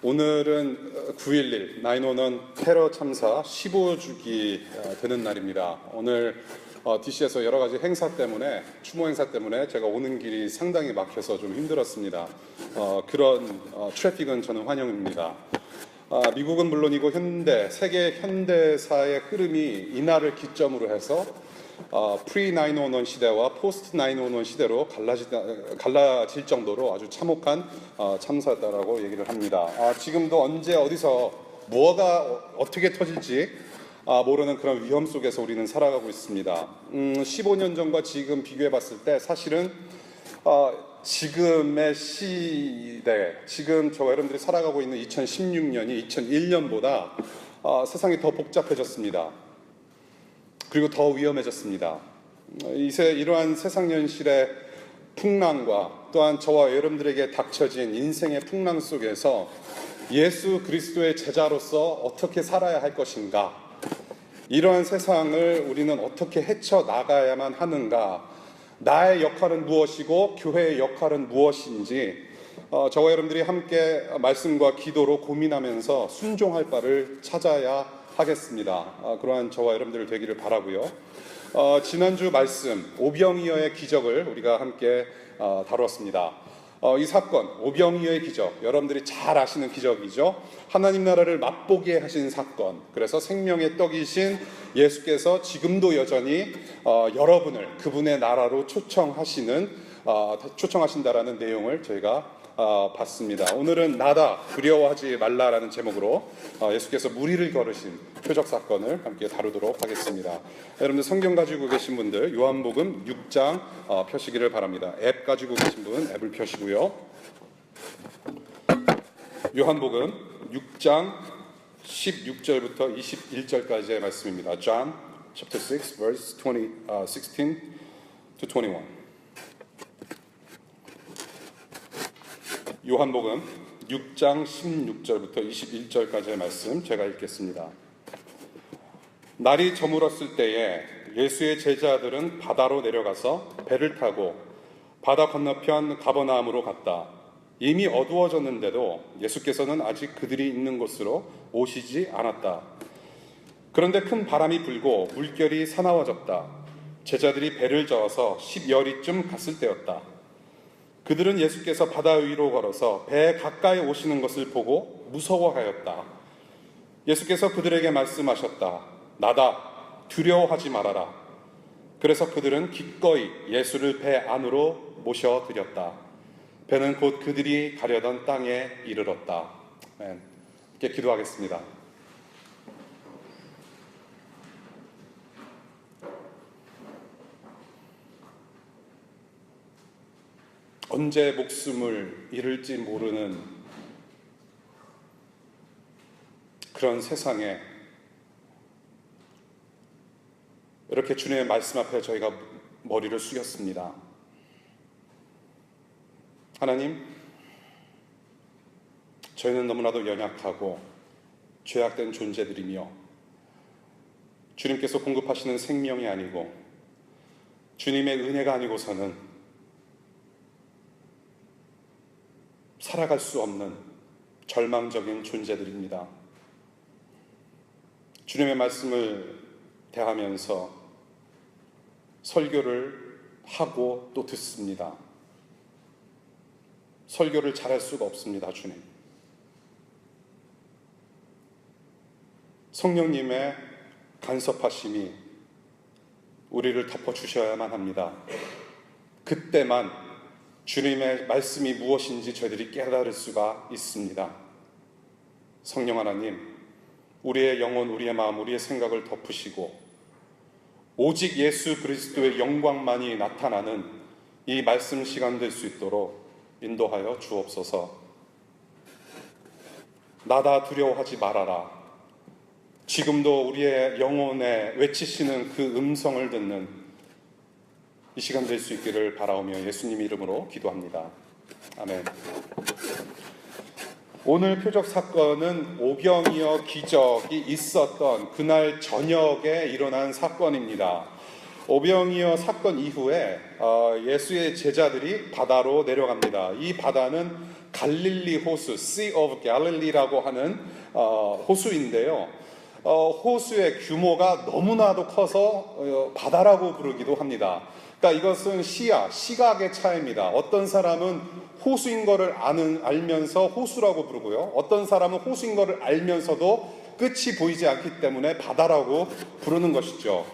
오늘은 9.11 9/11 테러 참사 15주기 되는 날입니다. 오늘 DC에서 여러 가지 행사 때문에, 추모 행사 때문에 제가 오는 길이 상당히 막혀서 좀 힘들었습니다. 그런 트래픽은 저는 환영입니다. 미국은 물론이고 세계 현대사의 흐름이 이날을 기점으로 해서 프리 9/11 시대와 포스트 9/11 시대로 갈라질 정도로 아주 참혹한 참사다라고 얘기를 합니다. 지금도 언제 어디서 뭐가 어떻게 터질지 모르는 그런 위험 속에서 우리는 살아가고 있습니다. 15년 전과 지금 비교해 봤을 때 사실은 지금의 시대, 지금 저와 여러분들이 살아가고 있는 2016년이 2001년보다 세상이 더 복잡해졌습니다. 그리고 더 위험해졌습니다. 이러한 세상 현실의 풍랑과 또한 저와 여러분들에게 닥쳐진 인생의 풍랑 속에서 예수 그리스도의 제자로서 어떻게 살아야 할 것인가, 이러한 세상을 우리는 어떻게 헤쳐나가야만 하는가, 나의 역할은 무엇이고 교회의 역할은 무엇인지 저와 여러분들이 함께 말씀과 기도로 고민하면서 순종할 바를 찾아야 하겠습니다. 그러한 저와 여러분들 되기를 바라고요. 지난주 말씀 오병이어의 기적을 우리가 함께 다루었습니다. 이 사건 오병이어의 기적, 여러분들이 잘 아시는 기적이죠. 하나님 나라를 맛보게 하신 사건. 그래서 생명의 떡이신 예수께서 지금도 여전히 여러분을 그분의 나라로 초청하신다라는 내용을 저희가 봤습니다. 오늘은 나다 두려워하지 말라라는 제목으로 예수께서 무리를 걸으신 표적 사건을 함께 다루도록 하겠습니다. 여러분들 성경 가지고 계신 분들 요한복음 6장 펴시기를 바랍니다. 앱 가지고 계신 분 앱을 펴시고요. 요한복음 6장 16절부터 21절까지의 말씀입니다. John chapter 6 verse 16 to 21. 요한복음 6장 16절부터 21절까지의 말씀 제가 읽겠습니다. 날이 저물었을 때에 예수의 제자들은 바다로 내려가서 배를 타고 바다 건너편 가버나움으로 갔다. 이미 어두워졌는데도 예수께서는 아직 그들이 있는 곳으로 오시지 않았다. 그런데 큰 바람이 불고 물결이 사나워졌다. 제자들이 배를 저어서 10여리쯤 갔을 때였다. 그들은 예수께서 바다 위로 걸어서 배에 가까이 오시는 것을 보고 무서워하였다. 예수께서 그들에게 말씀하셨다. 나다, 두려워하지 말아라. 그래서 그들은 기꺼이 예수를 배 안으로 모셔드렸다. 배는 곧 그들이 가려던 땅에 이르렀다. 이렇게 기도하겠습니다. 언제 목숨을 잃을지 모르는 그런 세상에 이렇게 주님의 말씀 앞에 저희가 머리를 숙였습니다. 하나님, 저희는 너무나도 연약하고 죄악된 존재들이며 주님께서 공급하시는 생명이 아니고 주님의 은혜가 아니고서는 살아갈 수 없는 절망적인 존재들입니다. 주님의 말씀을 대하면서 설교를 하고 또 듣습니다. 설교를 잘할 수가 없습니다, 주님. 성령님의 간섭하심이 우리를 덮어주셔야만 합니다. 그때만 주님의 말씀이 무엇인지 저희들이 깨달을 수가 있습니다. 성령 하나님, 우리의 영혼, 우리의 마음, 우리의 생각을 덮으시고 오직 예수 그리스도의 영광만이 나타나는 이 말씀 시간 될 수 있도록 인도하여 주옵소서. 나다 두려워하지 말아라. 지금도 우리의 영혼에 외치시는 그 음성을 듣는 이 시간 될 수 있기를 바라오며 예수님 이름으로 기도합니다. 아멘. 오늘 표적 사건은 오병이어 기적이 있었던 그날 저녁에 일어난 사건입니다. 오병이어 사건 이후에 예수의 제자들이 바다로 내려갑니다. 이 바다는 갈릴리 호수, Sea of Galilee라고 하는 호수인데요. 호수의 규모가 너무나도 커서 바다라고 부르기도 합니다. 그러니까 이것은 시각의 차이입니다. 어떤 사람은 호수인 거를 알면서 호수라고 부르고요. 어떤 사람은 호수인 거를 알면서도 끝이 보이지 않기 때문에 바다라고 부르는 것이죠.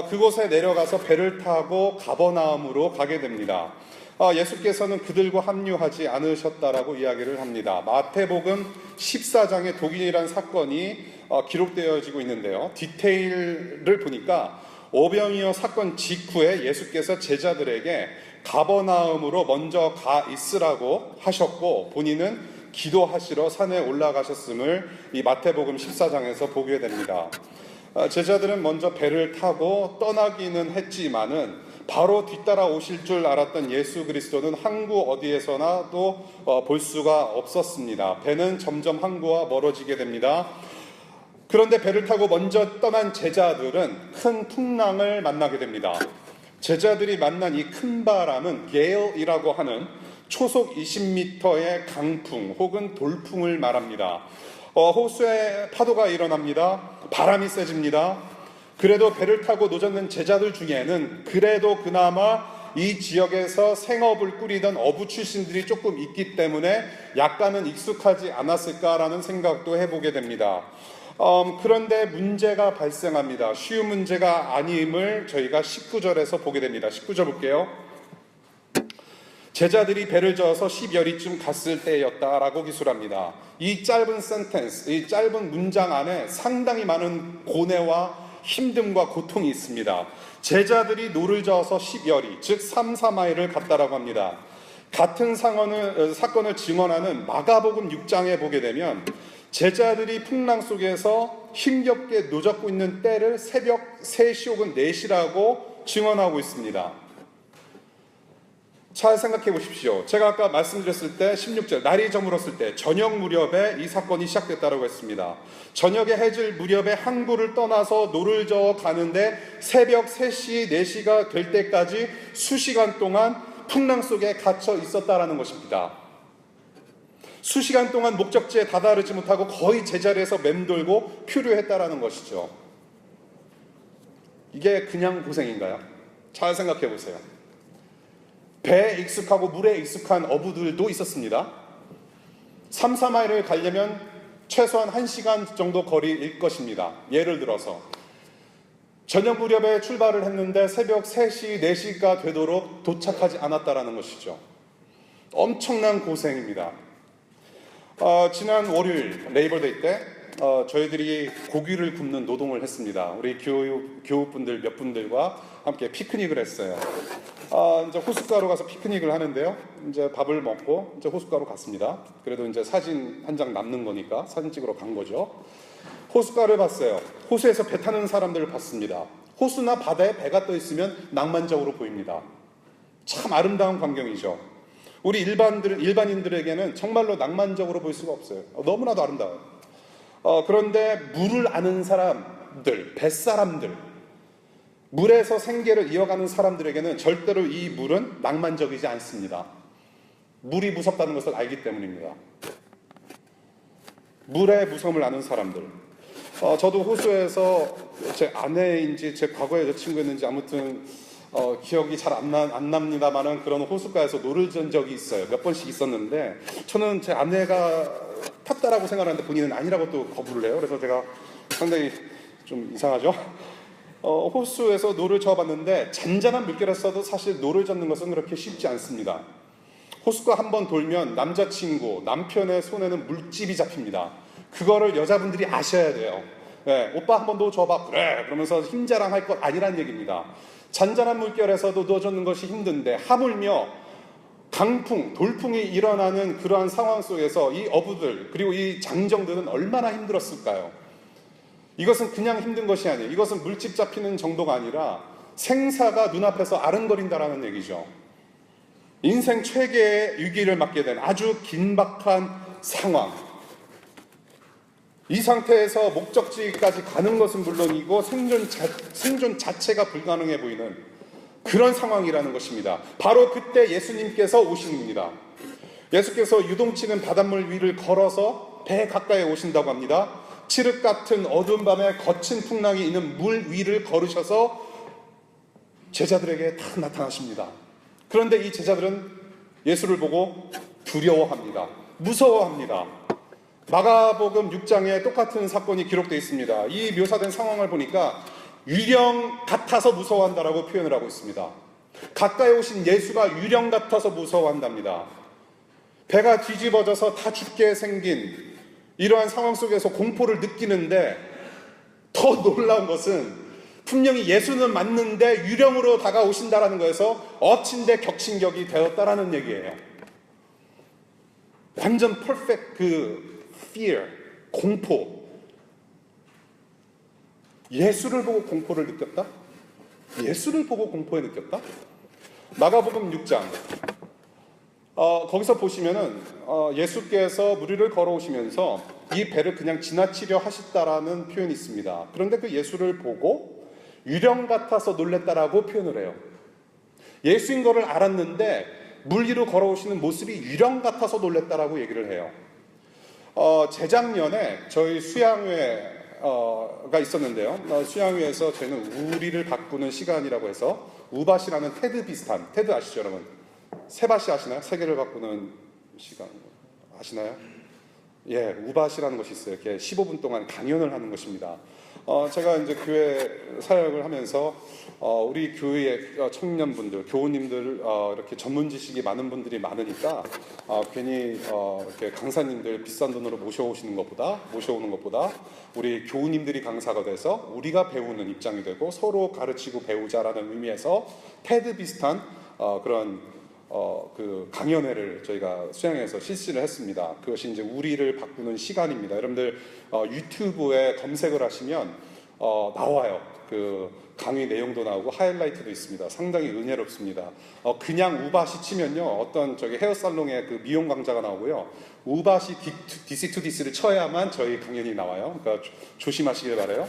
그곳에 내려가서 배를 타고 가버나움으로 가게 됩니다. 예수께서는 그들과 합류하지 않으셨다라고 이야기를 합니다. 마태복음 14장에 독일이라는 사건이 기록되어지고 있는데요. 디테일을 보니까 오병이어 사건 직후에 예수께서 제자들에게 가버나움으로 먼저 가 있으라고 하셨고 본인은 기도하시러 산에 올라가셨음을 이 마태복음 14장에서 보게 됩니다. 제자들은 먼저 배를 타고 떠나기는 했지만은 바로 뒤따라 오실 줄 알았던 예수 그리스도는 항구 어디에서나도 볼 수가 없었습니다. 배는 점점 항구와 멀어지게 됩니다. 그런데 배를 타고 먼저 떠난 제자들은 큰 풍랑을 만나게 됩니다. 제자들이 만난 이 큰 바람은 게일이라고 하는 초속 20m의 강풍 혹은 돌풍을 말합니다. 호수에 파도가 일어납니다. 바람이 세집니다. 그래도 배를 타고 노젓는 제자들 중에는 그래도 그나마 이 지역에서 생업을 꾸리던 어부 출신들이 조금 있기 때문에 약간은 익숙하지 않았을까라는 생각도 해보게 됩니다. 그런데 문제가 발생합니다. 쉬운 문제가 아님을 저희가 19절에서 보게 됩니다. 19절 볼게요. 제자들이 배를 저어서 10여리쯤 갔을 때였다라고 기술합니다. 이 짧은 센텐스, 이 짧은 문장 안에 상당히 많은 고뇌와 힘듦과 고통이 있습니다. 제자들이 노를 저어서 10여리, 즉 3, 4마일을 갔다라고 합니다. 같은 사건을 증언하는 마가복음 6장에 보게 되면 제자들이 풍랑 속에서 힘겹게 노젓고 있는 때를 새벽 3시 혹은 4시라고 증언하고 있습니다. 잘 생각해 보십시오. 제가 아까 말씀드렸을 때 16절 날이 저물었을 때 저녁 무렵에 이 사건이 시작됐다고 했습니다. 저녁에 해질 무렵에 항구를 떠나서 노를 저어 가는데 새벽 3시, 4시가 될 때까지 수시간 동안 풍랑 속에 갇혀 있었다라는 것입니다. 수시간 동안 목적지에 다다르지 못하고 거의 제자리에서 맴돌고 표류했다라는 것이죠. 이게 그냥 고생인가요? 잘 생각해 보세요. 배에 익숙하고 물에 익숙한 어부들도 있었습니다. 3, 4마일을 가려면 최소한 1시간 정도 거리일 것입니다. 예를 들어서 저녁 무렵에 출발을 했는데 새벽 3시, 4시가 되도록 도착하지 않았다라는 것이죠. 엄청난 고생입니다. 지난 월요일 레이버데이 때 저희들이 고기를 굽는 노동을 했습니다. 우리 교우분들 몇 분들과 함께 피크닉을 했어요. 이제 호숫가로 가서 피크닉을 하는데요. 이제 밥을 먹고 이제 호숫가로 갔습니다. 그래도 이제 사진 한 장 남는 거니까 사진 찍으러 간 거죠. 호숫가를 봤어요. 호수에서 배 타는 사람들을 봤습니다. 호수나 바다에 배가 떠 있으면 낭만적으로 보입니다. 참 아름다운 광경이죠. 우리 일반인들에게는 정말로 낭만적으로 보일 수가 없어요. 너무나도 아름다워요. 그런데 물을 아는 사람들, 뱃사람들, 물에서 생계를 이어가는 사람들에게는 절대로 이 물은 낭만적이지 않습니다. 물이 무섭다는 것을 알기 때문입니다. 물의 무서움을 아는 사람들. 저도 호수에서 제 아내인지 제 과거의 여자친구였는지 아무튼 기억이 잘 안 납니다만은 그런 호숫가에서 노를 전 적이 있어요. 몇 번씩 있었는데 저는 제 아내가 탔다라고 생각하는데 본인은 아니라고 또 거부를 해요. 그래서 제가 상당히 좀 이상하죠. 호수에서 노를 저어봤는데 잔잔한 물결에서도 사실 노를 젓는 것은 그렇게 쉽지 않습니다. 호숫가 한번 돌면 남자친구, 남편의 손에는 물집이 잡힙니다. 그거를 여자분들이 아셔야 돼요. 네, 오빠 한 번 더 줘봐. 그래. 그러면서 힘자랑할 것 아니란 얘기입니다. 잔잔한 물결에서도 노젓는 것이 힘든데 하물며 강풍, 돌풍이 일어나는 그러한 상황 속에서 이 어부들 그리고 이 장정들은 얼마나 힘들었을까요? 이것은 그냥 힘든 것이 아니에요. 이것은 물집 잡히는 정도가 아니라 생사가 눈앞에서 아른거린다라는 얘기죠. 인생 최대의 위기를 맞게 된 아주 긴박한 상황. 이 상태에서 목적지까지 가는 것은 물론이고 생존 자체가 불가능해 보이는 그런 상황이라는 것입니다. 바로 그때 예수님께서 오십니다. 예수께서 유동치는 바닷물 위를 걸어서 배 가까이 오신다고 합니다. 칠흑 같은 어두운 밤에 거친 풍랑이 있는 물 위를 걸으셔서 제자들에게 딱 나타나십니다. 그런데 이 제자들은 예수를 보고 두려워합니다. 무서워합니다. 마가복음 6장에 똑같은 사건이 기록되어 있습니다. 이 묘사된 상황을 보니까 유령 같아서 무서워한다라고 표현을 하고 있습니다. 가까이 오신 예수가 유령 같아서 무서워한답니다. 배가 뒤집어져서 다 죽게 생긴 이러한 상황 속에서 공포를 느끼는데, 더 놀라운 것은 분명히 예수는 맞는데 유령으로 다가오신다라는 거에서 엎친 데 격친격이 되었다라는 얘기예요. 완전 퍼펙트 그 fear, 공포. 예수를 보고 공포를 느꼈다? 예수를 보고 공포에 느꼈다? 마가복음 6장 거기서 보시면은 예수께서 무리를 걸어오시면서 이 배를 그냥 지나치려 하셨다라는 표현이 있습니다. 그런데 그 예수를 보고 유령 같아서 놀랬다라고 표현을 해요. 예수인 거를 알았는데 물 위로 걸어오시는 모습이 유령 같아서 놀랬다라고 얘기를 해요. 재작년에 저희 수양회가 있었는데요. 수양회에서 저희는 우리를 바꾸는 시간이라고 해서 우밭이라는 테드 비슷한, 테드 아시죠 여러분? 세밭이 아시나요? 세계를 바꾸는 시간 아시나요? 예, 우밭이라는 것이 있어요. 이렇게 15분 동안 강연을 하는 것입니다. 제가 이제 교회 사역을 하면서 우리 교회의 청년분들, 교우님들 이렇게 전문 지식이 많은 분들이 많으니까 괜히 이렇게 강사님들 비싼 돈으로 모셔오는 것보다 우리 교우님들이 강사가 돼서 우리가 배우는 입장이 되고 서로 가르치고 배우자라는 의미에서 테드 비슷한 그런 그 강연회를 저희가 수양에서 실시를 했습니다. 그것이 이제 우리를 바꾸는 시간입니다. 여러분들 유튜브에 검색을 하시면 나와요. 그 강의 내용도 나오고 하이라이트도 있습니다. 상당히 은혜롭습니다. 그냥 우바시 치면요, 어떤 저기 헤어살롱의 그 미용 강좌가 나오고요, 우바시 DC2DC를 쳐야만 저희 강연이 나와요. 그러니까 조심하시길 바라요.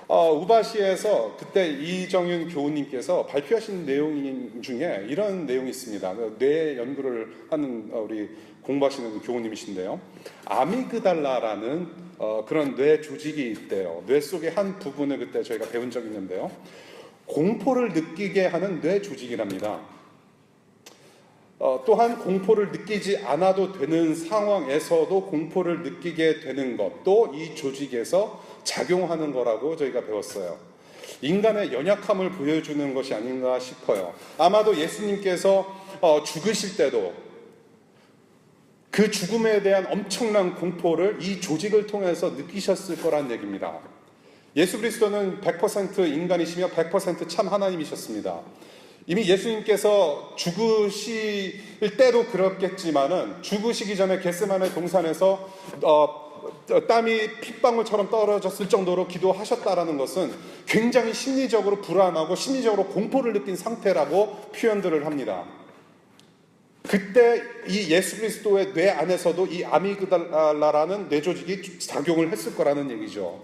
우바시에서 그때 이정윤 교우님께서 발표하신 내용 중에 이런 내용이 있습니다. 뇌 연구를 하는 우리 공부하시는 교우님이신데요. 아미그달라라는 그런 뇌 조직이 있대요. 뇌 속의 한 부분을 그때 저희가 배운 적이 있는데요. 공포를 느끼게 하는 뇌 조직이랍니다. 또한 공포를 느끼지 않아도 되는 상황에서도 공포를 느끼게 되는 것도 이 조직에서 작용하는 거라고 저희가 배웠어요. 인간의 연약함을 보여주는 것이 아닌가 싶어요. 아마도 예수님께서 죽으실 때도 그 죽음에 대한 엄청난 공포를 이 조직을 통해서 느끼셨을 거란 얘기입니다. 예수 그리스도는 100% 인간이시며 100% 참 하나님이셨습니다. 이미 예수님께서 죽으실 때도 그렇겠지만은 죽으시기 전에 겟세마네 동산에서 땀이 핏방울처럼 떨어졌을 정도로 기도하셨다라는 것은 굉장히 심리적으로 불안하고 심리적으로 공포를 느낀 상태라고 표현들을 합니다. 그때 이 예수 그리스도의 뇌 안에서도 이 아미그달라라는 뇌 조직이 작용을 했을 거라는 얘기죠.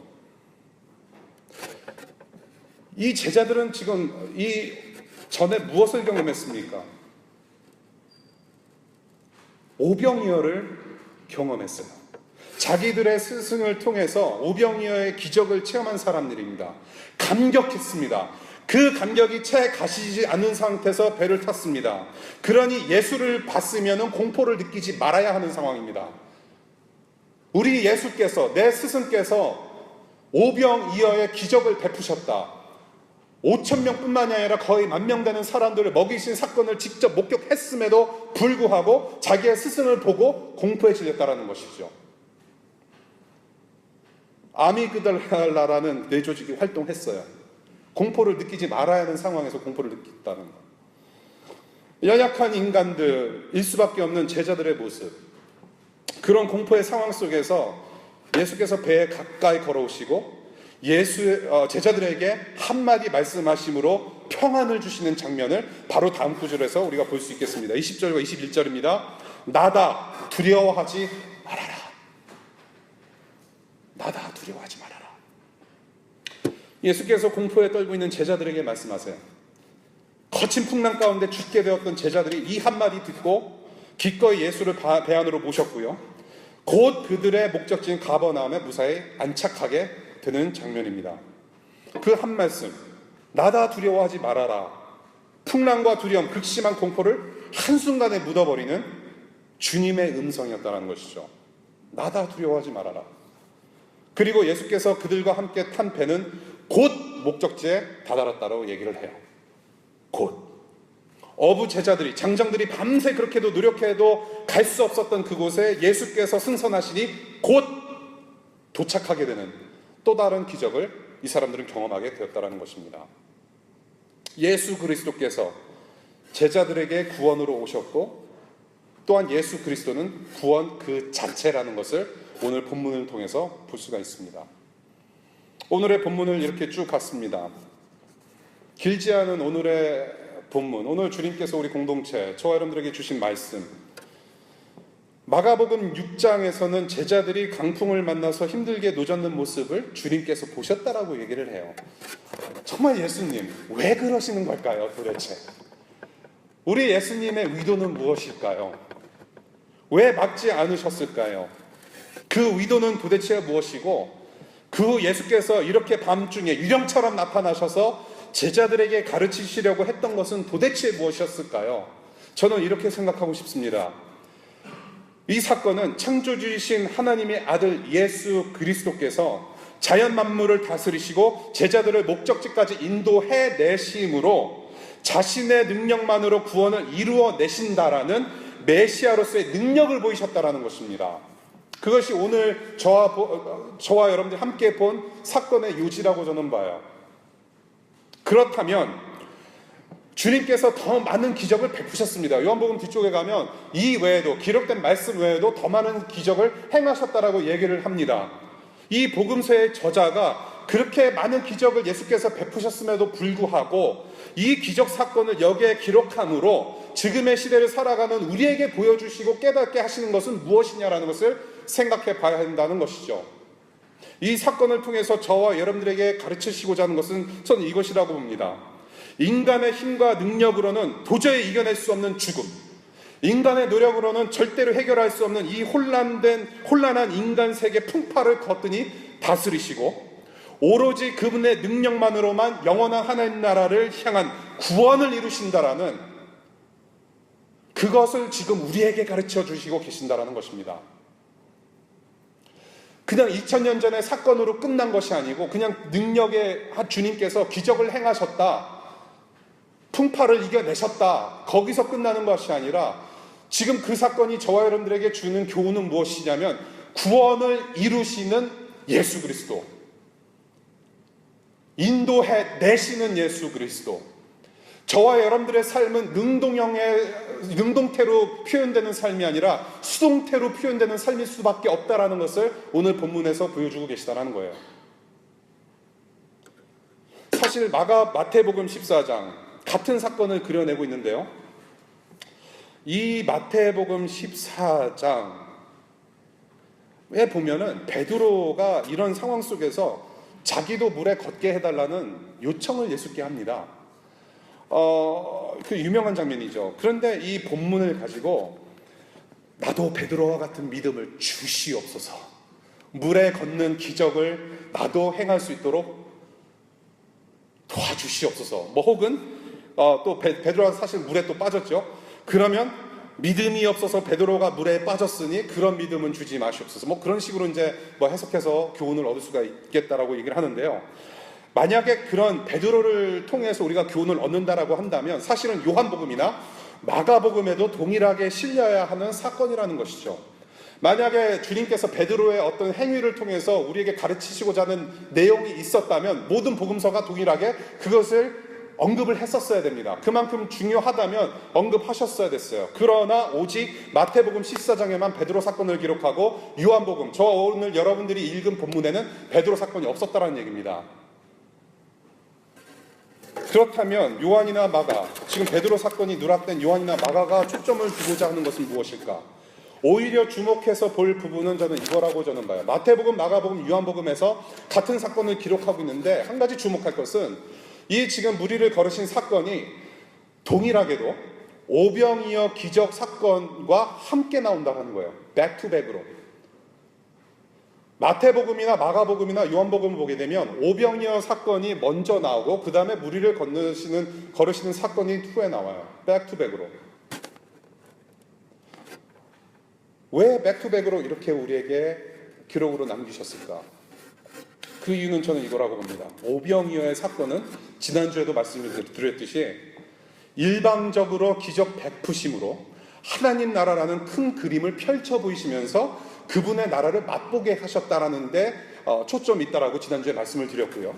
이 제자들은 지금 이 전에 무엇을 경험했습니까? 오병이어를 경험했어요. 자기들의 스승을 통해서 오병이어의 기적을 체험한 사람들입니다. 감격했습니다. 그 감격이 채 가시지 않은 상태에서 배를 탔습니다. 그러니 예수를 봤으면 공포를 느끼지 말아야 하는 상황입니다. 우리 예수께서, 내 스승께서 오병이어의 기적을 베푸셨다. 5,000명뿐만이 아니라 거의 10,000명 되는 사람들을 먹이신 사건을 직접 목격했음에도 불구하고 자기의 스승을 보고 공포에 질렸다는 것이죠. 아미그달라라는 뇌조직이 활동했어요. 공포를 느끼지 말아야 하는 상황에서 공포를 느꼈다는 것. 연약한 인간들일 수밖에 없는 제자들의 모습. 그런 공포의 상황 속에서 예수께서 배에 가까이 걸어오시고 제자들에게 한마디 말씀하심으로 평안을 주시는 장면을 바로 다음 구절에서 우리가 볼 수 있겠습니다. 20절과 21절입니다. 나다 두려워하지 말아라. 나다 두려워하지 말아라. 예수께서 공포에 떨고 있는 제자들에게 말씀하세요. 거친 풍랑 가운데 죽게 되었던 제자들이 이 한마디 듣고 기꺼이 예수를 배 안으로 모셨고요. 곧 그들의 목적지인 가버나움에 무사히 안착하게 되는 장면입니다. 그 한 말씀, 나다 두려워하지 말아라. 풍랑과 두려움, 극심한 공포를 한순간에 묻어버리는 주님의 음성이었다는 것이죠. 나다 두려워하지 말아라. 그리고 예수께서 그들과 함께 탄 배는 곧 목적지에 다다랐다고 얘기를 해요. 곧. 어부 제자들이, 장정들이 밤새 그렇게도 노력해도 갈 수 없었던 그곳에 예수께서 승선하시니 곧 도착하게 되는 또 다른 기적을 이 사람들은 경험하게 되었다는 것입니다. 예수 그리스도께서 제자들에게 구원으로 오셨고, 또한 예수 그리스도는 구원 그 자체라는 것을 오늘 본문을 통해서 볼 수가 있습니다. 오늘의 본문을 이렇게 쭉 봤습니다. 길지 않은 오늘의 본문, 오늘 주님께서 우리 공동체, 저와 여러분들에게 주신 말씀, 마가복음 6장에서는 제자들이 강풍을 만나서 힘들게 노젓는 모습을 주님께서 보셨다라고 얘기를 해요. 정말 예수님, 왜 그러시는 걸까요, 도대체? 우리 예수님의 의도는 무엇일까요? 왜 막지 않으셨을까요? 그 의도는 도대체 무엇이고, 그 예수께서 이렇게 밤중에 유령처럼 나타나셔서 제자들에게 가르치시려고 했던 것은 도대체 무엇이었을까요? 저는 이렇게 생각하고 싶습니다. 이 사건은 창조주이신 하나님의 아들 예수 그리스도께서 자연 만물을 다스리시고 제자들을 목적지까지 인도해 내심으로 자신의 능력만으로 구원을 이루어 내신다라는 메시아로서의 능력을 보이셨다라는 것입니다. 그것이 오늘 저와 여러분들이 함께 본 사건의 요지라고 저는 봐요. 그렇다면 주님께서 더 많은 기적을 베푸셨습니다. 요한복음 뒤쪽에 가면 이 외에도, 기록된 말씀 외에도 더 많은 기적을 행하셨다라고 얘기를 합니다. 이 복음서의 저자가 그렇게 많은 기적을 예수께서 베푸셨음에도 불구하고 이 기적 사건을 여기에 기록함으로 지금의 시대를 살아가는 우리에게 보여주시고 깨닫게 하시는 것은 무엇이냐라는 것을 생각해 봐야 한다는 것이죠. 이 사건을 통해서 저와 여러분들에게 가르치시고자 하는 것은 저는 이것이라고 봅니다. 인간의 힘과 능력으로는 도저히 이겨낼 수 없는 죽음, 인간의 노력으로는 절대로 해결할 수 없는 이 혼란한 인간 세계 풍파를 거뜬히 다스리시고, 오로지 그분의 능력만으로만 영원한 하나님 나라를 향한 구원을 이루신다라는 그것을 지금 우리에게 가르쳐 주시고 계신다라는 것입니다. 그냥 2000년 전의 사건으로 끝난 것이 아니고 그냥 능력의 주님께서 기적을 행하셨다, 풍파를 이겨내셨다, 거기서 끝나는 것이 아니라 지금 그 사건이 저와 여러분들에게 주는 교훈은 무엇이냐면 구원을 이루시는 예수 그리스도, 인도해 내시는 예수 그리스도, 저와 여러분들의 삶은 능동태로 표현되는 삶이 아니라 수동태로 표현되는 삶일 수밖에 없다라는 것을 오늘 본문에서 보여주고 계시다는 거예요. 사실 마태복음 14장 같은 사건을 그려내고 있는데요, 이 마태복음 14장에 보면은 베드로가 이런 상황 속에서 자기도 물에 걷게 해달라는 요청을 예수께 합니다. 그 유명한 장면이죠. 그런데 이 본문을 가지고 나도 베드로와 같은 믿음을 주시옵소서, 물에 걷는 기적을 나도 행할 수 있도록 도와주시옵소서, 뭐 혹은 또 베드로가 사실 물에 또 빠졌죠. 그러면 믿음이 없어서 베드로가 물에 빠졌으니 그런 믿음은 주지 마시옵소서, 뭐 그런 식으로 이제 뭐 해석해서 교훈을 얻을 수가 있겠다라고 얘기를 하는데요. 만약에 그런 베드로를 통해서 우리가 교훈을 얻는다라고 한다면 사실은 요한복음이나 마가복음에도 동일하게 실려야 하는 사건이라는 것이죠. 만약에 주님께서 베드로의 어떤 행위를 통해서 우리에게 가르치시고자 하는 내용이 있었다면 모든 복음서가 동일하게 그것을 언급을 했었어야 됩니다. 그만큼 중요하다면 언급하셨어야 됐어요. 그러나 오직 마태복음 14장에만 베드로 사건을 기록하고 요한복음, 저 오늘 여러분들이 읽은 본문에는 베드로 사건이 없었다는 얘기입니다. 그렇다면 요한이나 마가, 지금 베드로 사건이 누락된 요한이나 마가가 초점을 두고자 하는 것은 무엇일까? 오히려 주목해서 볼 부분은 저는 이거라고 저는 봐요. 마태복음, 마가복음, 요한복음에서 같은 사건을 기록하고 있는데 한 가지 주목할 것은 이 지금 무리를 걸으신 사건이 동일하게도 오병이어 기적 사건과 함께 나온다는 거예요. 백투백으로. 마태복음이나 마가복음이나 요한복음을 보게 되면 오병이어 사건이 먼저 나오고 그 다음에 무리를 걸으시는 사건이 후에 나와요. 백투백으로. 왜 백투백으로 이렇게 우리에게 기록으로 남기셨을까? 그 이유는 저는 이거라고 봅니다. 오병이어의 사건은 지난주에도 말씀을 드렸듯이 일방적으로 기적 베푸심으로 하나님 나라라는 큰 그림을 펼쳐 보이시면서 그분의 나라를 맛보게 하셨다라는 데 초점이 있다라고 지난주에 말씀을 드렸고요.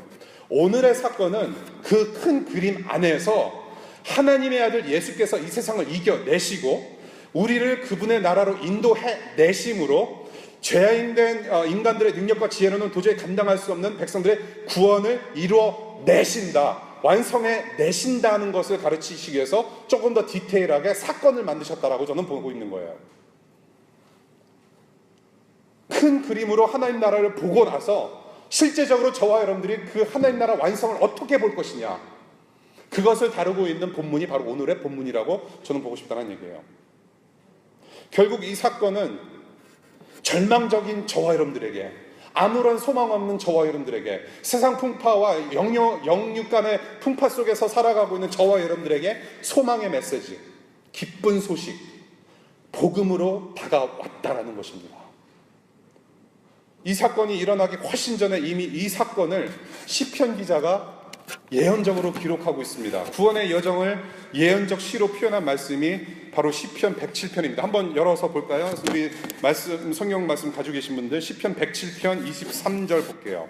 오늘의 사건은 그 큰 그림 안에서 하나님의 아들 예수께서 이 세상을 이겨내시고 우리를 그분의 나라로 인도해 내심으로 죄인된 인간들의 능력과 지혜로는 도저히 감당할 수 없는 백성들의 구원을 이루어 내신다, 완성해 내신다는 것을 가르치시기 위해서 조금 더 디테일하게 사건을 만드셨다라고 저는 보고 있는 거예요. 큰 그림으로 하나님 나라를 보고 나서 실제적으로 저와 여러분들이 그 하나님 나라 완성을 어떻게 볼 것이냐, 그것을 다루고 있는 본문이 바로 오늘의 본문이라고 저는 보고 싶다는 얘기예요. 결국 이 사건은 절망적인 저와 여러분들에게, 아무런 소망 없는 저와 여러분들에게, 세상 풍파와 영육간의 풍파 속에서 살아가고 있는 저와 여러분들에게 소망의 메시지, 기쁜 소식, 복음으로 다가왔다라는 것입니다. 이 사건이 일어나기 훨씬 전에 이미 이 사건을 시편 기자가 예언적으로 기록하고 있습니다. 구원의 여정을 예언적 시로 표현한 말씀이 바로 시편 107편입니다. 한번 열어서 볼까요? 우리 성경 말씀 가지고 계신 분들 시편 107편 23절 볼게요.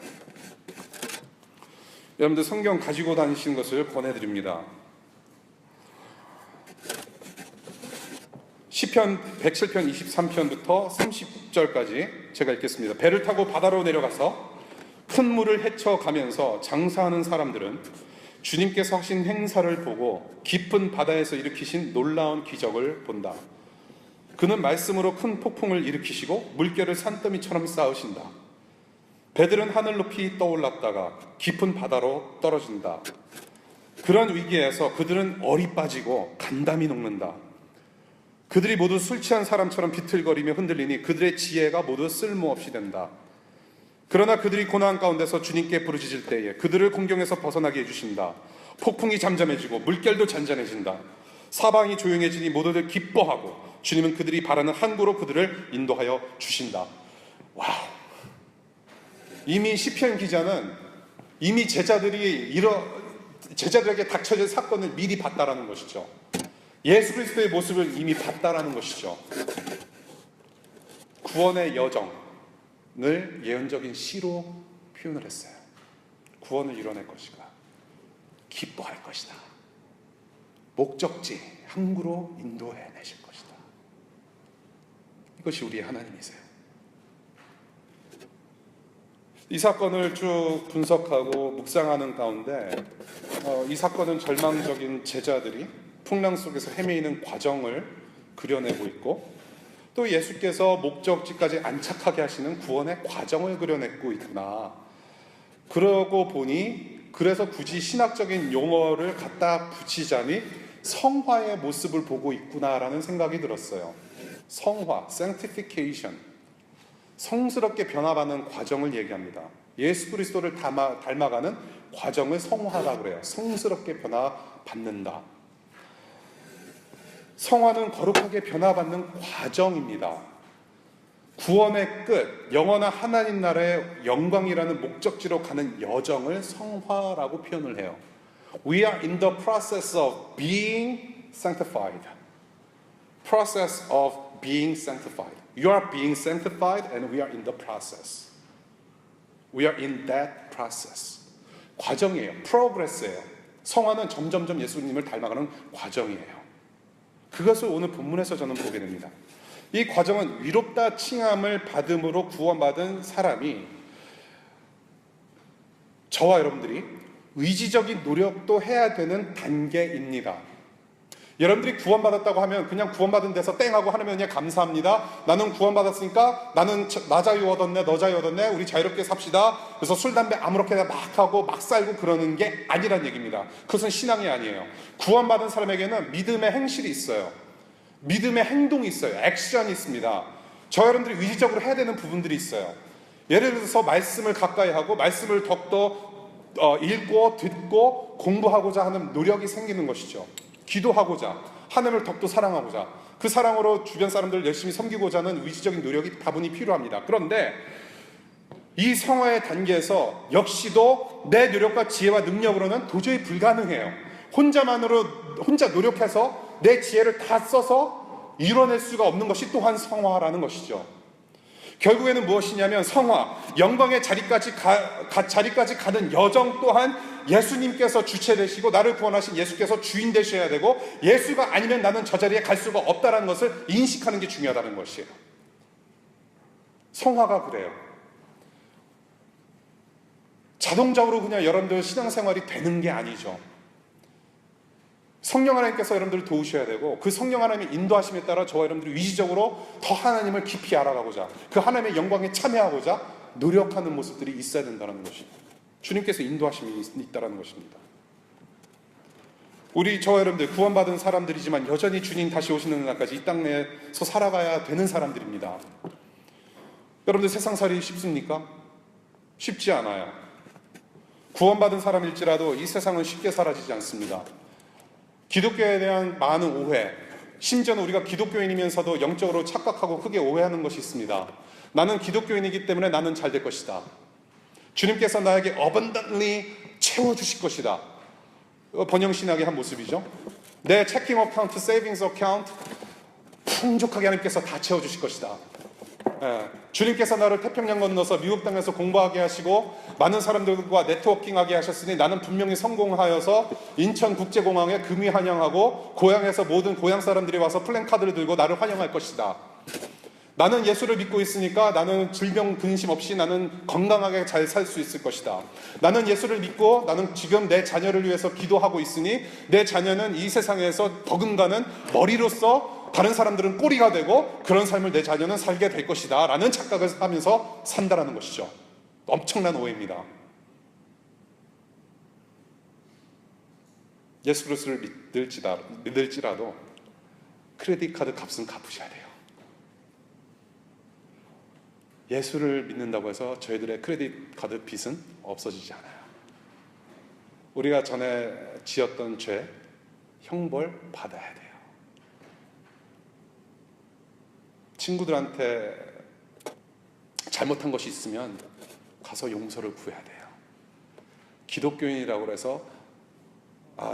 여러분들 성경 가지고 다니시는 것을 권해드립니다. 시편 107편 23편부터 30절까지 제가 읽겠습니다. 배를 타고 바다로 내려가서 큰 물을 헤쳐가면서 장사하는 사람들은 주님께서 하신 행사를 보고 깊은 바다에서 일으키신 놀라운 기적을 본다. 그는 말씀으로 큰 폭풍을 일으키시고 물결을 산더미처럼 쌓으신다. 배들은 하늘 높이 떠올랐다가 깊은 바다로 떨어진다. 그런 위기에서 그들은 얼이 빠지고 간담이 녹는다. 그들이 모두 술 취한 사람처럼 비틀거리며 흔들리니 그들의 지혜가 모두 쓸모없이 된다. 그러나 그들이 고난 가운데서 주님께 부르짖을 때에 그들을 공경에서 벗어나게 해주신다. 폭풍이 잠잠해지고 물결도 잔잔해진다. 사방이 조용해지니 모두들 기뻐하고 주님은 그들이 바라는 항구로 그들을 인도하여 주신다. 와우! 이미 시편 기자는 이미 제자들에게 닥쳐질 사건을 미리 봤다라는 것이죠. 예수 그리스도의 모습을 이미 봤다라는 것이죠. 구원의 여정을 예언적인 시로 표현을 했어요. 구원을 이뤄낼 것이다. 기뻐할 것이다. 목적지, 항구로 인도해 내실 것이다. 이것이 우리의 하나님이세요. 이 사건을 쭉 분석하고 묵상하는 가운데 이 사건은 절망적인 제자들이 풍랑 속에서 헤매이는 과정을 그려내고 있고 또 예수께서 목적지까지 안착하게 하시는 구원의 과정을 그려내고 있구나. 그러고 보니 그래서 굳이 신학적인 용어를 갖다 붙이자니 성화의 모습을 보고 있구나라는 생각이 들었어요. 성화, sanctification, 성스럽게 변화하는 과정을 얘기합니다. 예수 그리스도를 닮아가는 과정을 성화라고 그래요. 성스럽게 변화받는다. 성화는 거룩하게 변화받는 과정입니다. 구원의 끝, 영원한 하나님 나라의 영광이라는 목적지로 가는 여정을 성화라고 표현을 해요. We are in the process of being sanctified. Process of being sanctified. You are being sanctified and we are in the process. We are in that process. 과정이에요. progress예요. 성화는 점점점 예수님을 닮아가는 과정이에요. 그것을 오늘 본문에서 저는 보게 됩니다. 이 과정은 위롭다 칭함을 받음으로 구원받은 사람이 저와 여러분들이 의지적인 노력도 해야 되는 단계입니다. 여러분들이 구원받았다고 하면 그냥 구원받은 데서 땡하고 하나님 그냥 감사합니다. 나는 구원받았으니까 나는 나 자유 얻었네, 너 자유 얻었네, 우리 자유롭게 삽시다. 그래서 술, 담배 아무렇게나 막 하고 막 살고 그러는 게 아니란 얘기입니다. 그것은 신앙이 아니에요. 구원받은 사람에게는 믿음의 행실이 있어요. 믿음의 행동이 있어요. 액션이 있습니다. 저 여러분들이 의지적으로 해야 되는 부분들이 있어요. 예를 들어서 말씀을 가까이 하고 말씀을 더욱더 읽고 듣고 공부하고자 하는 노력이 생기는 것이죠. 기도하고자, 하나님을 더욱더 사랑하고자, 그 사랑으로 주변 사람들을 열심히 섬기고자 하는 의지적인 노력이 다분히 필요합니다. 그런데 이 성화의 단계에서 역시도 내 노력과 지혜와 능력으로는 도저히 불가능해요. 혼자 노력해서 내 지혜를 다 써서 이뤄낼 수가 없는 것이 또한 성화라는 것이죠. 결국에는 무엇이냐면 성화, 영광의 자리까지 가는 여정 또한 예수님께서 주체되시고 나를 구원하신 예수께서 주인 되셔야 되고, 예수가 아니면 나는 저 자리에 갈 수가 없다는 것을 인식하는 게 중요하다는 것이에요. 성화가 그래요. 자동적으로 그냥 여러분들 신앙생활이 되는 게 아니죠. 성령 하나님께서 여러분들을 도우셔야 되고, 그 성령 하나님의 인도하심에 따라 저와 여러분들이 의지적으로 더 하나님을 깊이 알아가고자, 그 하나님의 영광에 참여하고자 노력하는 모습들이 있어야 된다는 것입니다. 주님께서 인도하심이 있다는 것입니다. 우리 저와 여러분들 구원받은 사람들이지만 여전히 주님 다시 오시는 날까지 이 땅에서 살아가야 되는 사람들입니다. 여러분들 세상살이 쉽습니까? 쉽지 않아요. 구원받은 사람일지라도 이 세상은 쉽게 사라지지 않습니다. 기독교에 대한 많은 오해, 심지어는 우리가 기독교인이면서도 영적으로 착각하고 크게 오해하는 것이 있습니다. 나는 기독교인이기 때문에 나는 잘 될 것이다. 주님께서 나에게 abundantly 채워주실 것이다. 번영신학의 한 모습이죠. 내 체킹 어카운트, 세이빙스 어카운트 풍족하게 하나님께서 다 채워주실 것이다. 주님께서 나를 태평양 건너서 미국 땅에서 공부하게 하시고 많은 사람들과 네트워킹하게 하셨으니 나는 분명히 성공하여서 인천국제공항에 금이 환영하고 고향에서 모든 고향 사람들이 와서 플랜카드를 들고 나를 환영할 것이다. 나는 예수를 믿고 있으니까 나는 질병 근심 없이 나는 건강하게 잘 살 수 있을 것이다. 나는 예수를 믿고 나는 지금 내 자녀를 위해서 기도하고 있으니 내 자녀는 이 세상에서 버금가는 머리로서 다른 사람들은 꼬리가 되고 그런 삶을 내 자녀는 살게 될 것이다 라는 착각을 하면서 산다라는 것이죠. 엄청난 오해입니다. 예수 그리스도를 믿을지라도 크레딧 카드 값은 갚으셔야 돼요. 예수를 믿는다고 해서 저희들의 크레딧 카드 빚은 없어지지 않아요. 우리가 전에 지었던 죄 형벌 받아야 돼요. 친구들한테 잘못한 것이 있으면 가서 용서를 구해야 돼요. 기독교인이라고 해서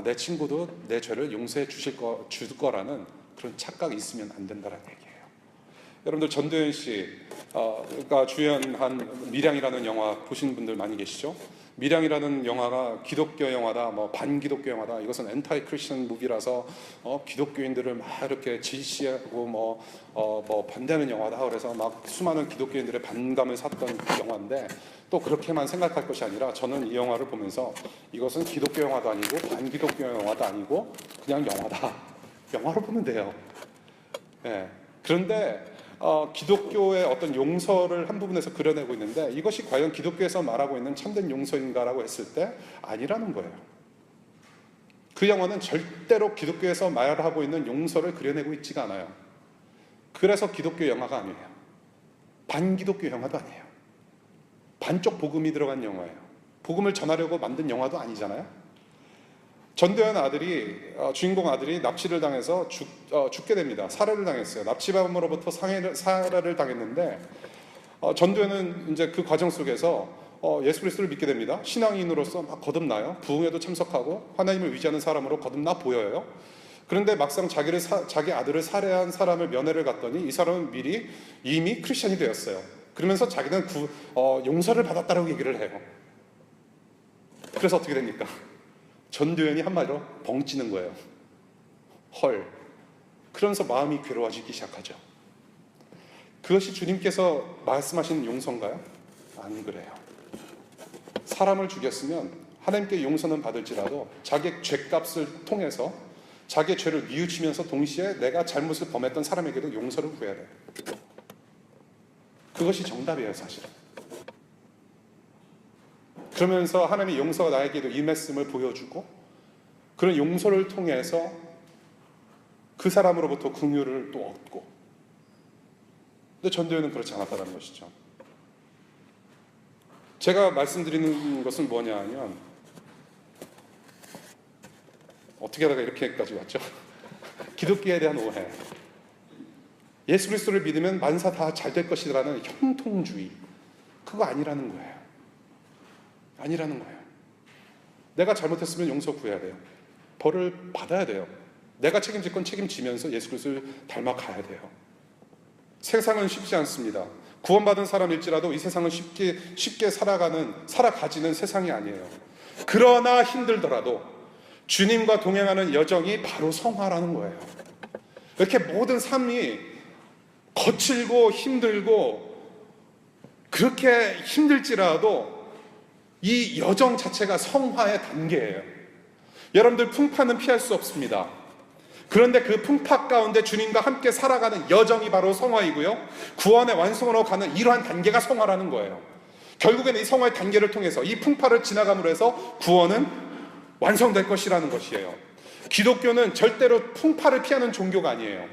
내 친구도 내 죄를 용서해 줄 거라는 그런 착각이 있으면 안 된다는 얘기예요. 여러분들 전도연 씨가 주연한 밀양이라는 영화 보신 분들 많이 계시죠? 밀양이라는 영화가 기독교 영화다, 반기독교 영화다. 이것은 엔타이 크리스천 무비라서 기독교인들을 막 이렇게 질시하고 반대하는 영화다. 그래서 막 수많은 기독교인들의 반감을 샀던 그 영화인데, 또 그렇게만 생각할 것이 아니라 저는 이 영화를 보면서 이것은 기독교 영화도 아니고 반기독교 영화도 아니고 그냥 영화다. 영화로 보면 돼요. 네. 그런데 기독교의 어떤 용서를 한 부분에서 그려내고 있는데, 이것이 과연 기독교에서 말하고 있는 참된 용서인가라고 했을 때 아니라는 거예요. 그 영화는 절대로 기독교에서 말하고 있는 용서를 그려내고 있지가 않아요. 그래서 기독교 영화가 아니에요. 반기독교 영화도 아니에요. 반쪽 복음이 들어간 영화예요. 복음을 전하려고 만든 영화도 아니잖아요. 전도연 주인공 아들이 납치를 당해서 죽게 됩니다. 살해를 당했어요. 납치범으로부터 살해를 당했는데, 전도연은 이제 그 과정 속에서 예수 그리스도를 믿게 됩니다. 신앙인으로서 막 거듭나요. 부흥회도 참석하고 하나님을 의지하는 사람으로 거듭나 보여요. 그런데 막상 자기 아들을 살해한 사람을 면회를 갔더니 이 사람은 이미 크리스천이 되었어요. 그러면서 자기는 용서를 받았다라고 얘기를 해요. 그래서 어떻게 됩니까? 전도연이 한마디로 벙찌는 거예요. 헐. 그러면서 마음이 괴로워지기 시작하죠. 그것이 주님께서 말씀하시는 용서인가요? 안 그래요. 사람을 죽였으면 하나님께 용서는 받을지라도 자기의 죄값을 통해서 자기의 죄를 뉘우치면서 동시에 내가 잘못을 범했던 사람에게도 용서를 구해야 돼요. 그것이 정답이에요, 사실은. 그러면서 하나님의 용서가 나에게도 임했음을 보여주고 그런 용서를 통해서 그 사람으로부터 긍휼을 또 얻고. 근데 전도연은 그렇지 않았다는 것이죠. 제가 말씀드리는 것은 뭐냐 하면 어떻게 하다가 이렇게까지 왔죠? 기독교에 대한 오해. 예수 그리스도를 믿으면 만사 다 잘 될 것이라는 형통주의. 그거 아니라는 거예요. 아니라는 거예요. 내가 잘못했으면 용서 구해야 돼요. 벌을 받아야 돼요. 내가 책임질 건 책임지면서 예수 그리스도를 닮아가야 돼요. 세상은 쉽지 않습니다. 구원받은 사람일지라도 이 세상은 쉽게 살아가지는 세상이 아니에요. 그러나 힘들더라도 주님과 동행하는 여정이 바로 성화라는 거예요. 이렇게 모든 삶이 거칠고 힘들고 그렇게 힘들지라도 이 여정 자체가 성화의 단계예요. 여러분들 풍파는 피할 수 없습니다. 그런데 그 풍파 가운데 주님과 함께 살아가는 여정이 바로 성화이고요. 구원의 완성으로 가는 이러한 단계가 성화라는 거예요. 결국에는 이 성화의 단계를 통해서 이 풍파를 지나감으로 해서 구원은 완성될 것이라는 것이에요. 기독교는 절대로 풍파를 피하는 종교가 아니에요.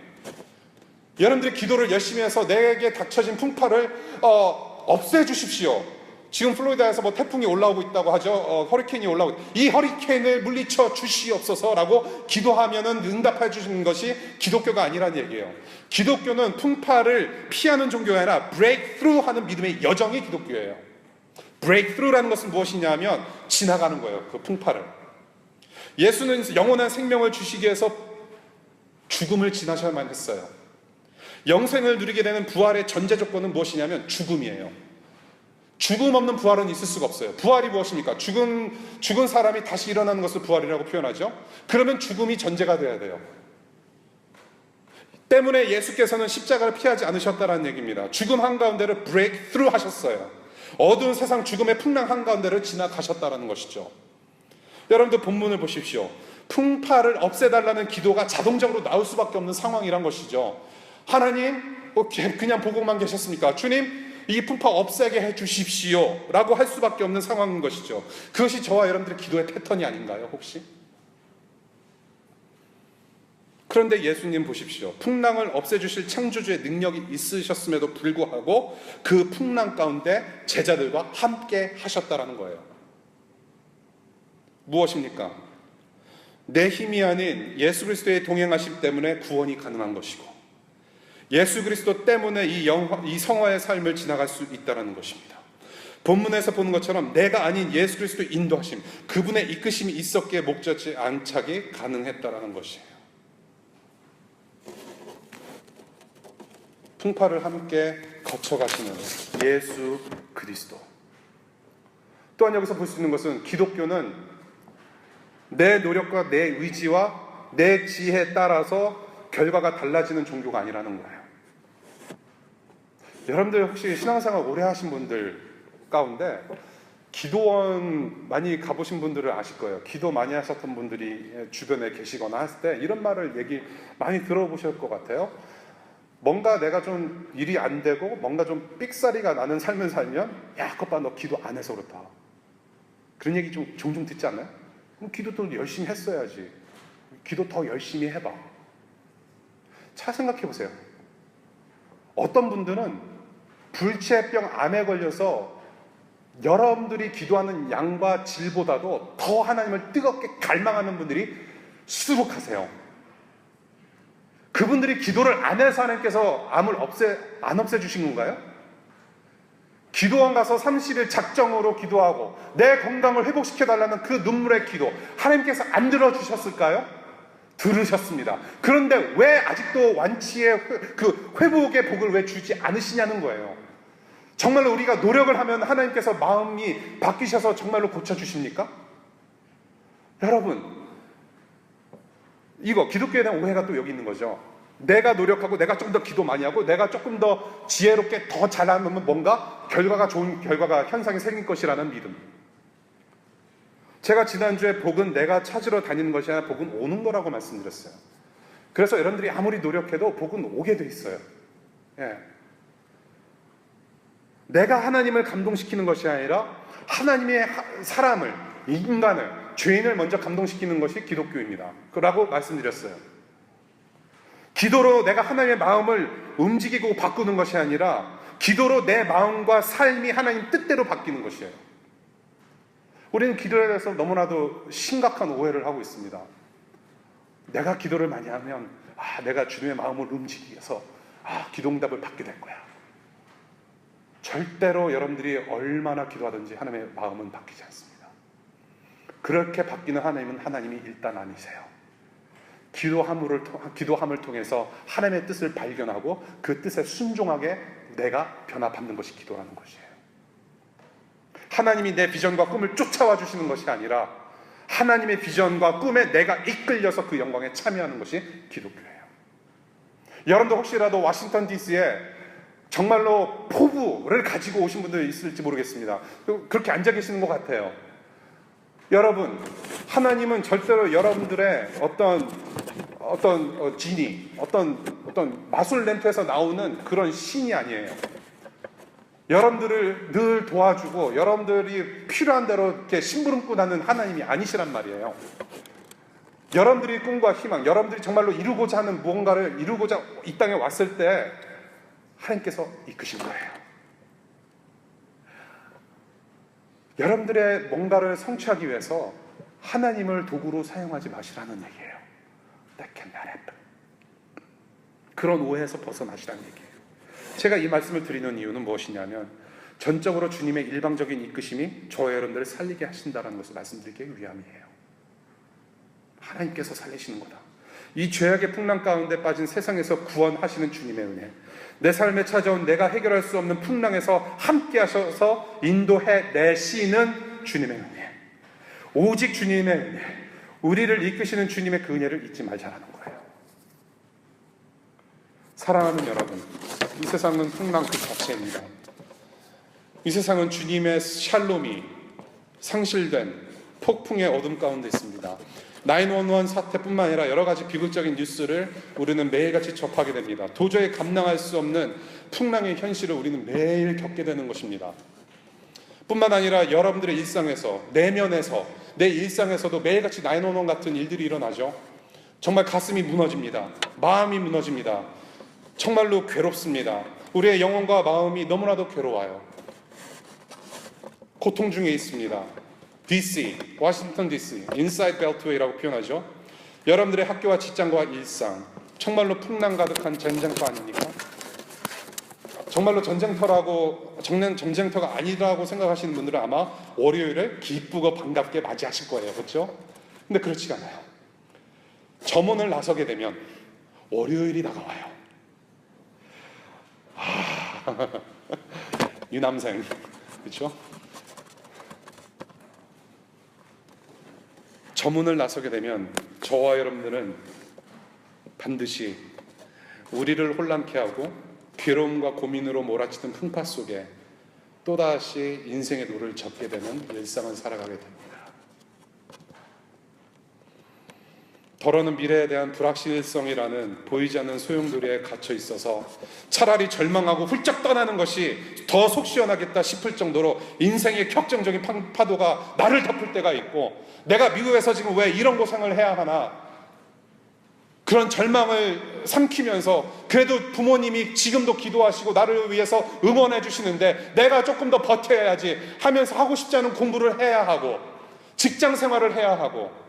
여러분들이 기도를 열심히 해서 내게 닥쳐진 풍파를 없애주십시오. 지금 플로리다에서 뭐 태풍이 올라오고 있다고 하죠. 허리케인이 올라오고 이 허리케인을 물리쳐 주시옵소서라고 기도하면은 응답해 주시는 것이 기독교가 아니라는 얘기예요. 기독교는 풍파를 피하는 종교가 아니라 breakthrough 하는 믿음의 여정이 기독교예요. breakthrough라는 것은 무엇이냐 하면 지나가는 거예요. 그 풍파를. 예수는 영원한 생명을 주시기 위해서 죽음을 지나셔야만 했어요. 영생을 누리게 되는 부활의 전제 조건은 무엇이냐면 죽음이에요. 죽음 없는 부활은 있을 수가 없어요. 부활이 무엇입니까? 죽은 사람이 다시 일어나는 것을 부활이라고 표현하죠. 그러면 죽음이 전제가 돼야 돼요. 때문에 예수께서는 십자가를 피하지 않으셨다는 얘기입니다. 죽음 한가운데를 브레이크스루 하셨어요. 어두운 세상 죽음의 풍랑 한가운데를 지나가셨다는 것이죠. 여러분들 본문을 보십시오. 풍파를 없애달라는 기도가 자동적으로 나올 수밖에 없는 상황이란 것이죠. 하나님, 그냥 보고만 계셨습니까? 주님, 이 풍파 없애게 해주십시오 라고 할 수밖에 없는 상황인 것이죠. 그것이 저와 여러분들의 기도의 패턴이 아닌가요, 혹시? 그런데 예수님 보십시오. 풍랑을 없애주실 창조주의 능력이 있으셨음에도 불구하고 그 풍랑 가운데 제자들과 함께 하셨다라는 거예요. 무엇입니까? 내 힘이 아닌 예수 그리스도의 동행하심 때문에 구원이 가능한 것이고 예수 그리스도 때문에 이 성화의 삶을 지나갈 수 있다는 것입니다. 본문에서 보는 것처럼 내가 아닌 예수 그리스도 인도하심, 그분의 이끄심이 있었기에 목젖이 안착이 가능했다는 것이에요. 풍파를 함께 거쳐가시는 예수 그리스도. 또한 여기서 볼 수 있는 것은 기독교는 내 노력과 내 의지와 내 지혜에 따라서 결과가 달라지는 종교가 아니라는 거예요. 여러분들 혹시 신앙생활 오래 하신 분들 가운데 기도원 많이 가보신 분들은 아실 거예요. 기도 많이 하셨던 분들이 주변에 계시거나 했을 때 이런 말을 많이 들어보실 것 같아요. 뭔가 내가 좀 일이 안 되고 뭔가 좀 삑사리가 나는 삶을 살면 야, 그것 봐, 너 기도 안 해서 그렇다. 그런 얘기 좀 종종 듣지 않나요? 그럼 기도 더 열심히 했어야지. 기도 더 열심히 해봐. 잘 생각해 보세요. 어떤 분들은 불치병 암에 걸려서 여러분들이 기도하는 양과 질보다도 더 하나님을 뜨겁게 갈망하는 분들이 수북하세요. 그분들이 기도를 안 해서 하나님께서 암을 안 없애주신 건가요? 기도원 가서 30일 작정으로 기도하고 내 건강을 회복시켜달라는 그 눈물의 기도 하나님께서 안 들어주셨을까요? 들으셨습니다. 그런데 왜 아직도 완치의 그 회복의 복을 왜 주지 않으시냐는 거예요. 정말로 우리가 노력을 하면 하나님께서 마음이 바뀌셔서 정말로 고쳐주십니까? 여러분, 이거 기독교에 대한 오해가 또 여기 있는 거죠. 내가 노력하고 내가 좀 더 기도 많이 하고 내가 조금 더 지혜롭게 더 잘하면 뭔가 좋은 결과가 현상이 생길 것이라는 믿음. 제가 지난주에 복은 내가 찾으러 다니는 것이 아니라 복은 오는 거라고 말씀드렸어요. 그래서 여러분들이 아무리 노력해도 복은 오게 돼 있어요. 예. 내가 하나님을 감동시키는 것이 아니라 하나님의 사람을, 인간을, 죄인을 먼저 감동시키는 것이 기독교입니다. 라고 말씀드렸어요. 기도로 내가 하나님의 마음을 움직이고 바꾸는 것이 아니라 기도로 내 마음과 삶이 하나님 뜻대로 바뀌는 것이에요. 우리는 기도에 대해서 너무나도 심각한 오해를 하고 있습니다. 내가 기도를 많이 하면 내가 주님의 마음을 움직여서 기도응답을 받게 될 거야. 절대로 여러분들이 얼마나 기도하든지 하나님의 마음은 바뀌지 않습니다. 그렇게 바뀌는 하나님은 하나님이 일단 아니세요. 기도함을 통해서 하나님의 뜻을 발견하고 그 뜻에 순종하게 내가 변화받는 것이 기도라는 것이에요. 하나님이 내 비전과 꿈을 쫓아와 주시는 것이 아니라 하나님의 비전과 꿈에 내가 이끌려서 그 영광에 참여하는 것이 기독교예요. 여러분도 혹시라도 워싱턴 DC에 정말로 포부를 가지고 오신 분들 있을지 모르겠습니다. 그렇게 앉아 계시는 것 같아요. 여러분, 하나님은 절대로 여러분들의 어떤 지니, 어떤 마술 램프에서 나오는 그런 신이 아니에요. 여러분들을 늘 도와주고 여러분들이 필요한 대로 이렇게 심부름꾼하는 하나님이 아니시란 말이에요. 여러분들이 꿈과 희망, 여러분들이 정말로 이루고자 하는 무언가를 이루고자 이 땅에 왔을 때 하나님께서 이끄신 거예요. 여러분들의 뭔가를 성취하기 위해서 하나님을 도구로 사용하지 마시라는 얘기예요. That cannot happen. 그런 오해에서 벗어나시라는 얘기예요. 제가 이 말씀을 드리는 이유는 무엇이냐면 전적으로 주님의 일방적인 이끄심이 저와 여러분들을 살리게 하신다는 것을 말씀드리기 위함이에요. 하나님께서 살리시는 거다. 이 죄악의 풍랑 가운데 빠진 세상에서 구원하시는 주님의 은혜, 내 삶에 찾아온 내가 해결할 수 없는 풍랑에서 함께 하셔서 인도해 내시는 주님의 은혜, 오직 주님의 은혜, 우리를 이끄시는 주님의 그 은혜를 잊지 말자라는 거예요. 사랑하는 여러분, 이 세상은 풍랑 그 자체입니다. 이 세상은 주님의 샬롬이 상실된 폭풍의 어둠 가운데 있습니다. 911 사태뿐만 아니라 여러 가지 비극적인 뉴스를 우리는 매일같이 접하게 됩니다. 도저히 감당할 수 없는 풍랑의 현실을 우리는 매일 겪게 되는 것입니다. 뿐만 아니라 여러분들의 일상에서, 내면에서, 내 일상에서도 매일같이 911 같은 일들이 일어나죠. 정말 가슴이 무너집니다. 마음이 무너집니다. 정말로 괴롭습니다. 우리의 영혼과 마음이 너무나도 괴로워요. 고통 중에 있습니다. DC, 워싱턴 DC, 인사이드 벨트웨이라고 표현하죠. 여러분들의 학교와 직장과 일상, 정말로 풍랑 가득한 전쟁터 아닙니까? 정말로 전쟁터가 아니라고 생각하시는 분들은 아마 월요일을 기쁘고 반갑게 맞이하실 거예요. 그렇죠? 근데 그렇지가 않아요. 저 문을 나서게 되면 월요일이 다가와요. 유남생, 그렇죠? 저 문을 나서게 되면 저와 여러분들은 반드시 우리를 혼란케 하고 괴로움과 고민으로 몰아치던 풍파 속에 또다시 인생의 노를 젓게 되는 일상을 살아가게 됩니다. 더러는 미래에 대한 불확실성이라는 보이지 않는 소용돌이에 갇혀 있어서 차라리 절망하고 훌쩍 떠나는 것이 더 속 시원하겠다 싶을 정도로 인생의 격정적인 파도가 나를 덮을 때가 있고, 내가 미국에서 지금 왜 이런 고생을 해야 하나, 그런 절망을 삼키면서 그래도 부모님이 지금도 기도하시고 나를 위해서 응원해 주시는데 내가 조금 더 버텨야지 하면서 하고 싶지 않은 공부를 해야 하고 직장 생활을 해야 하고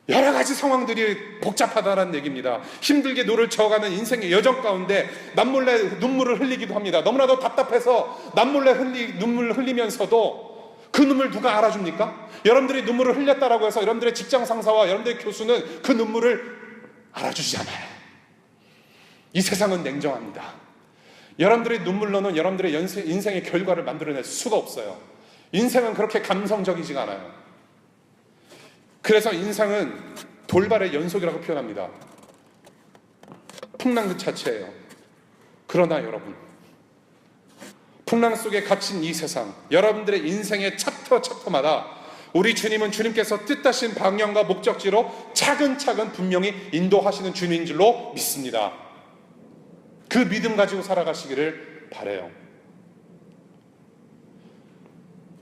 여러 가지 상황들이 복잡하다는 얘기입니다. 힘들게 노를 저어가는 인생의 여정 가운데 남몰래 눈물을 흘리기도 합니다. 너무나도 답답해서 남몰래 눈물을 흘리면서도 그 눈물 누가 알아줍니까? 여러분들이 눈물을 흘렸다라고 해서 여러분들의 직장 상사와 여러분들의 교수는 그 눈물을 알아주지 않아요. 이 세상은 냉정합니다. 여러분들의 눈물로는 여러분들의 인생의 결과를 만들어낼 수가 없어요. 인생은 그렇게 감성적이지가 않아요. 그래서 인생은 돌발의 연속이라고 표현합니다. 풍랑 그 자체예요. 그러나 여러분, 풍랑 속에 갇힌 이 세상, 여러분들의 인생의 챕터마다 우리 주님은 주님께서 뜻하신 방향과 목적지로 차근차근 분명히 인도하시는 주님인 줄로 믿습니다. 그 믿음 가지고 살아가시기를 바라요.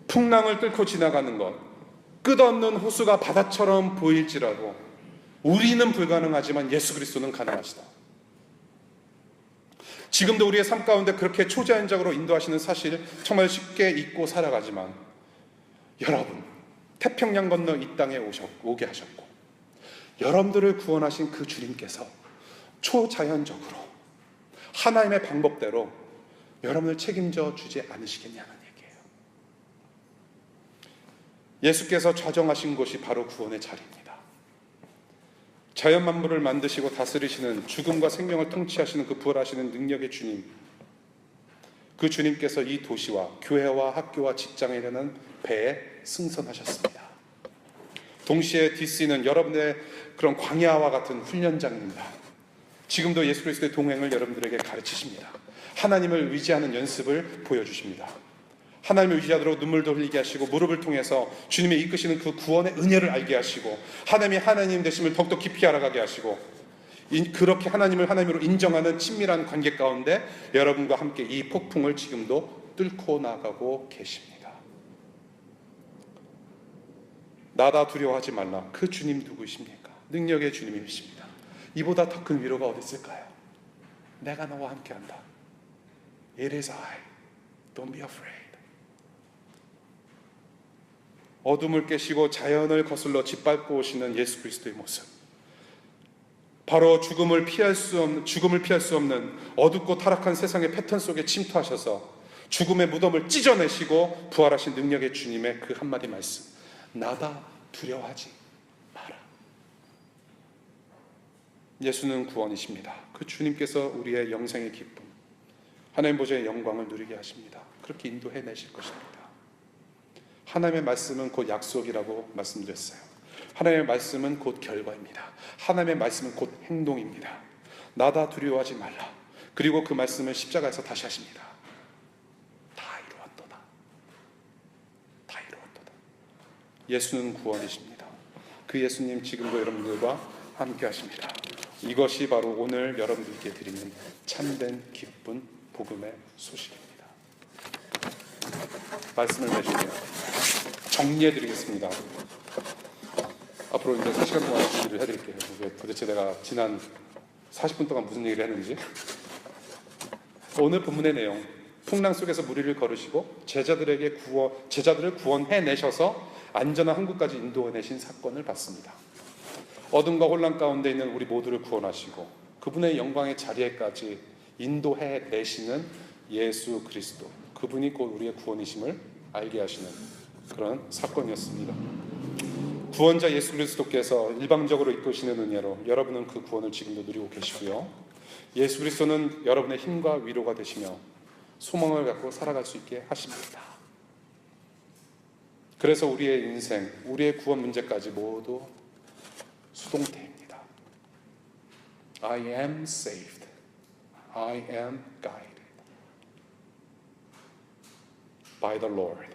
풍랑을 뚫고 지나가는 것, 끝없는 호수가 바다처럼 보일지라도 우리는 불가능하지만 예수 그리스도는 가능하시다. 지금도 우리의 삶 가운데 그렇게 초자연적으로 인도하시는 사실 정말 쉽게 잊고 살아가지만, 여러분, 태평양 건너 이 땅에 오게 하셨고 여러분들을 구원하신 그 주님께서 초자연적으로 하나님의 방법대로 여러분을 책임져 주지 않으시겠냐는 얘기예요. 예수께서 좌정하신 곳이 바로 구원의 자리입니다. 자연 만물을 만드시고 다스리시는, 죽음과 생명을 통치하시는 그 부활하시는 능력의 주님, 그 주님께서 이 도시와 교회와 학교와 직장에 이르는 배에 승선하셨습니다. 동시에 DC는 여러분의 그런 광야와 같은 훈련장입니다. 지금도 예수 그리스도의 동행을 여러분들에게 가르치십니다. 하나님을 의지하는 연습을 보여주십니다. 하나님을 의지하도록 눈물도 흘리게 하시고 무릎을 통해서 주님의 이끄시는 그 구원의 은혜를 알게 하시고 하나님이 하나님 되심을 더욱더 깊이 알아가게 하시고, 그렇게 하나님을 하나님으로 인정하는 친밀한 관계 가운데 여러분과 함께 이 폭풍을 지금도 뚫고 나가고 계십니다. 나다 두려워하지 말라. 그 주님 누구이십니까? 능력의 주님이십니다. 이보다 더 큰 위로가 어디 있을까요? 내가 너와 함께한다. It is I. Don't be afraid. 어둠을 깨시고 자연을 거슬러 짓밟고 오시는 예수 그리스도의 모습, 바로 죽음을 피할 수 없는 어둡고 타락한 세상의 패턴 속에 침투하셔서 죽음의 무덤을 찢어내시고 부활하신 능력의 주님의 그 한마디 말씀, 나다 두려워하지 마라. 예수는 구원이십니다. 그 주님께서 우리의 영생의 기쁨, 하나님 보좌의 영광을 누리게 하십니다. 그렇게 인도해내실 것입니다. 하나님의 말씀은 곧 약속이라고 말씀드렸어요. 하나님의 말씀은 곧 결과입니다. 하나님의 말씀은 곧 행동입니다. 나다 두려워하지 말라. 그리고 그 말씀을 십자가에서 다시 하십니다. 다 이루었도다. 다 이루었도다. 예수는 구원이십니다. 그 예수님 지금도 여러분들과 함께 하십니다. 이것이 바로 오늘 여러분들께 드리는 참된 기쁜 복음의 소식입니다. 말씀을 내주세요. 정리해드리겠습니다. 앞으로 이제 3시간 동안 준비를 해드릴게요. 도대체 내가 지난 40분 동안 무슨 얘기를 했는지. 오늘 본문의 내용, 풍랑 속에서 무리를 걸으시고 제자들을 구원해내셔서 안전한 항구까지 인도해내신 사건을 봤습니다. 어둠과 혼란 가운데 있는 우리 모두를 구원하시고 그분의 영광의 자리에까지 인도해내시는 예수 그리스도, 그분이 곧 우리의 구원이심을 알게 하시는 그런 사건이었습니다. 구원자 예수 그리스도께서 일방적으로 이끄시는 은혜로 여러분은 그 구원을 지금도 누리고 계시고요. 예수 그리스도는 여러분의 힘과 위로가 되시며 소망을 갖고 살아갈 수 있게 하십니다. 그래서 우리의 인생, 우리의 구원 문제까지 모두 수동태입니다. I am saved. I am guided by the Lord.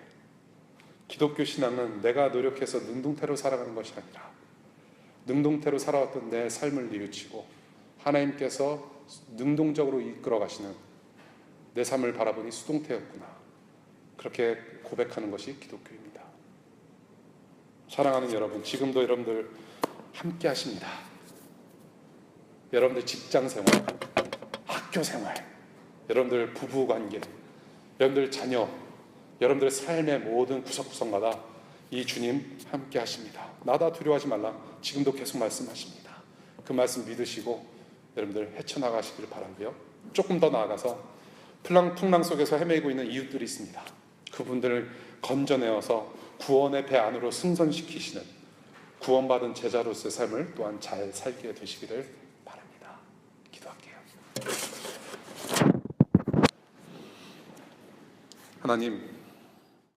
기독교 신앙은 내가 노력해서 능동태로 살아가는 것이 아니라 능동태로 살아왔던 내 삶을 뉘우치고 하나님께서 능동적으로 이끌어 가시는 내 삶을 바라보니 수동태였구나, 그렇게 고백하는 것이 기독교입니다. 사랑하는 여러분, 지금도 여러분들 함께 하십니다. 여러분들 직장생활, 학교생활, 여러분들 부부관계, 여러분들 자녀, 여러분들의 삶의 모든 구석구석마다 이 주님 함께 하십니다. 나다 두려워하지 말라. 지금도 계속 말씀하십니다. 그 말씀 믿으시고 여러분들 헤쳐나가시기를 바라고요. 조금 더 나아가서 풍랑 속에서 헤매고 있는 이웃들이 있습니다. 그분들을 건져내어서 구원의 배 안으로 승선시키시는 구원받은 제자로서의 삶을 또한 잘 살게 되시기를 바랍니다. 기도할게요. 하나님,